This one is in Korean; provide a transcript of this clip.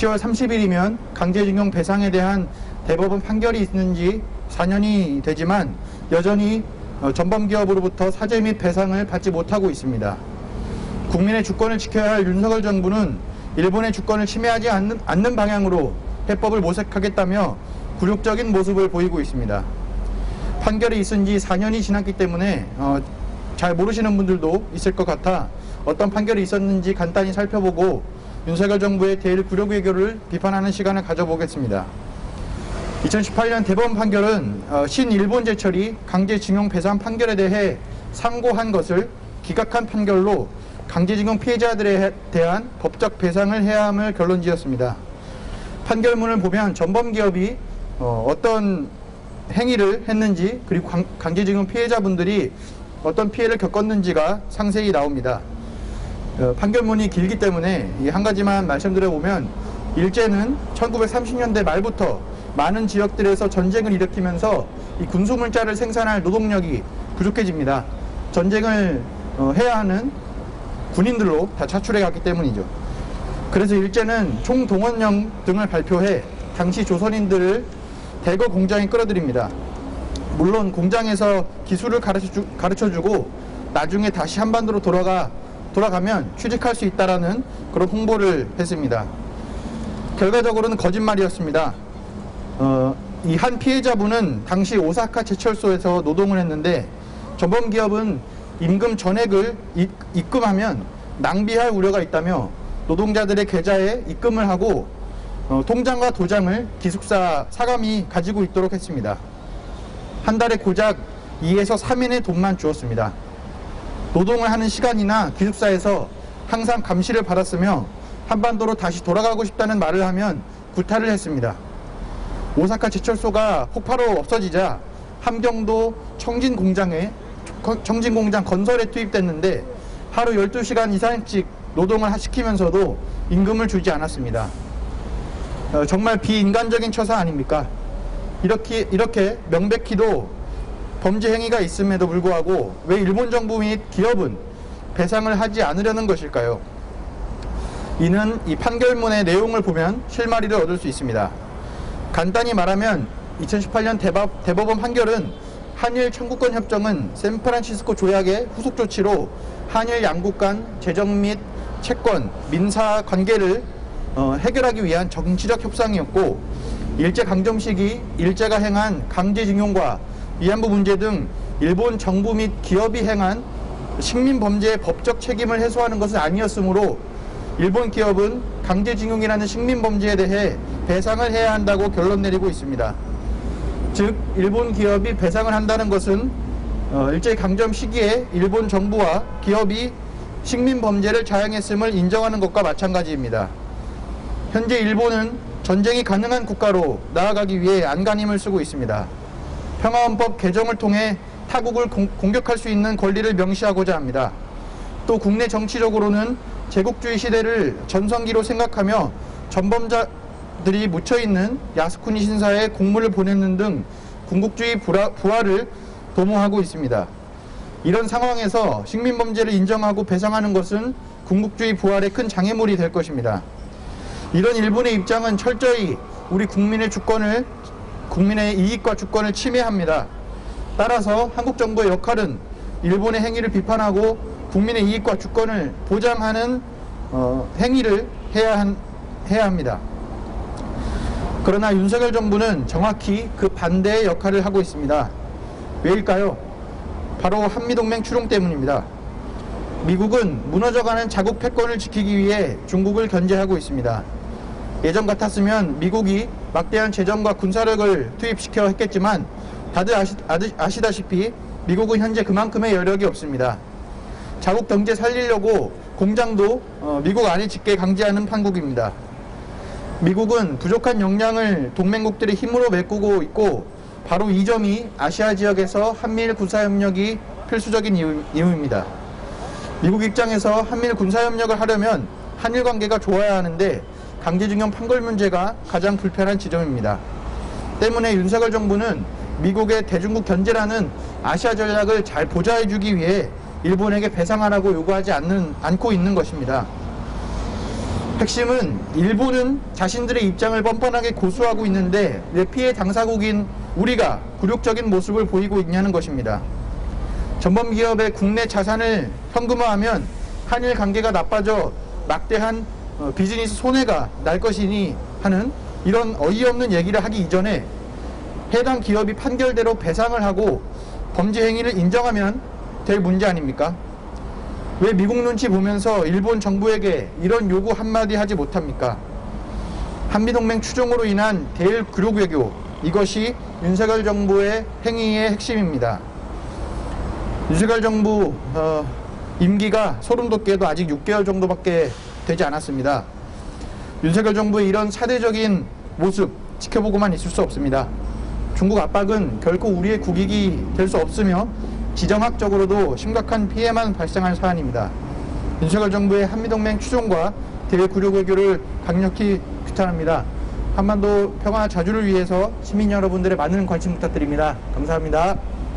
10월 30일이면 강제징용 배상에 대한 대법원 판결이 있는 지 4년이 되지만 여전히 전범기업으로부터 사죄 및 배상을 받지 못하고 있습니다. 국민의 주권을 지켜야 할 윤석열 정부는 일본의 주권을 침해하지 않는 방향으로 해법을 모색하겠다며 굴욕적인 모습을 보이고 있습니다. 판결이 있은 지 4년이 지났기 때문에 잘 모르시는 분들도 있을 것 같아 어떤 판결이 있었는지 간단히 살펴보고 윤석열 정부의 대일 굴욕 외교를 비판하는 시간을 가져보겠습니다. 2018년 대법원 판결은 신일본 제철이 강제징용 배상 판결에 대해 상고한 것을 기각한 판결로 강제징용 피해자들에 대한 법적 배상을 해야 함을 결론지었습니다. 판결문을 보면 전범기업이 어떤 행위를 했는지 그리고 강제징용 피해자분들이 어떤 피해를 겪었는지가 상세히 나옵니다. 판결문이 길기 때문에 한 가지만 말씀드려보면 일제는 1930년대 말부터 많은 지역들에서 전쟁을 일으키면서 이 군수물자를 생산할 노동력이 부족해집니다. 전쟁을 해야 하는 군인들로 다 차출해 갔기 때문이죠. 그래서 일제는 총동원령 등을 발표해 당시 조선인들을 대거 공장에 끌어들입니다. 물론 공장에서 기술을 가르쳐주고 나중에 다시 한반도로 돌아가면 취직할 수 있다라는 그런 홍보를 했습니다. 결과적으로는 거짓말이었습니다. 이 한 피해자분은 당시 오사카 제철소에서 노동을 했는데 전범기업은 임금 전액을 입금하면 낭비할 우려가 있다며 노동자들의 계좌에 입금을 하고 통장과 도장을 기숙사 사감이 가지고 있도록 했습니다. 한 달에 고작 2에서 3인의 돈만 주었습니다. 노동을 하는 시간이나 기숙사에서 항상 감시를 받았으며 한반도로 다시 돌아가고 싶다는 말을 하면 구타를 했습니다. 오사카 제철소가 폭파로 없어지자 함경도 청진공장 건설에 투입됐는데 하루 12시간 이상씩 노동을 시키면서도 임금을 주지 않았습니다. 정말 비인간적인 처사 아닙니까? 이렇게 명백히도 범죄 행위가 있음에도 불구하고 왜 일본 정부 및 기업은 배상을 하지 않으려는 것일까요? 이는 이 판결문의 내용을 보면 실마리를 얻을 수 있습니다. 간단히 말하면 2018년 대법원 판결은 한일 청구권 협정은 샌프란시스코 조약의 후속 조치로 한일 양국 간 재정 및 채권, 민사 관계를 해결하기 위한 정치적 협상이었고 일제강점 시기 일제가 행한 강제징용과 위안부 문제 등 일본 정부 및 기업이 행한 식민범죄의 법적 책임을 해소하는 것은 아니었으므로 일본 기업은 강제징용이라는 식민범죄에 대해 배상을 해야 한다고 결론 내리고 있습니다. 즉 일본 기업이 배상을 한다는 것은 일제강점 시기에 일본 정부와 기업이 식민범죄를 자행했음을 인정하는 것과 마찬가지입니다. 현재 일본은 전쟁이 가능한 국가로 나아가기 위해 안간힘을 쓰고 있습니다. 평화헌법 개정을 통해 타국을 공격할 수 있는 권리를 명시하고자 합니다. 또 국내 정치적으로는 제국주의 시대를 전성기로 생각하며 전범자들이 묻혀있는 야스쿠니 신사에 공물을 보내는 등 군국주의 부활을 도모하고 있습니다. 이런 상황에서 식민범죄를 인정하고 배상하는 것은 군국주의 부활의 큰 장애물이 될 것입니다. 이런 일본의 입장은 철저히 우리 국민의 이익과 주권을 침해합니다. 따라서 한국 정부의 역할은 일본의 행위를 비판하고 국민의 이익과 주권을 보장하는 행위를 해야 합니다. 그러나 윤석열 정부는 정확히 그 반대의 역할을 하고 있습니다. 왜일까요? 바로 한미동맹 추론 때문입니다. 미국은 무너져가는 자국 패권을 지키기 위해 중국을 견제하고 있습니다. 예전 같았으면 미국이 막대한 재정과 군사력을 투입시켜 했겠지만 다들 아시다시피 미국은 현재 그만큼의 여력이 없습니다. 자국 경제 살리려고 공장도 미국 안에 짓게 강제하는 판국입니다. 미국은 부족한 역량을 동맹국들의 힘으로 메꾸고 있고 바로 이 점이 아시아 지역에서 한미일 군사협력이 필수적인 이유입니다. 미국 입장에서 한미일 군사협력을 하려면 한일 관계가 좋아야 하는데 강제징용 판결 문제가 가장 불편한 지점입니다. 때문에 윤석열 정부는 미국의 대중국 견제라는 아시아 전략을 잘 보좌해주기 위해 일본에게 배상하라고 요구하지 않고 있는 것입니다. 핵심은 일본은 자신들의 입장을 뻔뻔하게 고수하고 있는데 왜 피해 당사국인 우리가 굴욕적인 모습을 보이고 있냐는 것입니다. 전범기업의 국내 자산을 현금화하면 한일 관계가 나빠져 막대한 비즈니스 손해가 날 것이니 하는 이런 어이없는 얘기를 하기 이전에 해당 기업이 판결대로 배상을 하고 범죄 행위를 인정하면 될 문제 아닙니까? 왜 미국 눈치 보면서 일본 정부에게 이런 요구 한마디 하지 못합니까? 한미동맹 추종으로 인한 대일 굴욕 외교, 이것이 윤석열 정부의 행위의 핵심입니다. 윤석열 정부 임기가 소름 돋게도 아직 6개월 정도밖에 되지 않았습니다. 윤석열 정부의 이런 사대적인 모습 지켜보고만 있을 수 없습니다. 중국 압박은 결코 우리의 국익이 될 수 없으며 지정학적으로도 심각한 피해만 발생할 사안입니다. 윤석열 정부의 한미동맹 추종과 대외 굴욕 외교를 강력히 규탄합니다. 한반도 평화 자주를 위해서 시민 여러분들의 많은 관심 부탁드립니다. 감사합니다.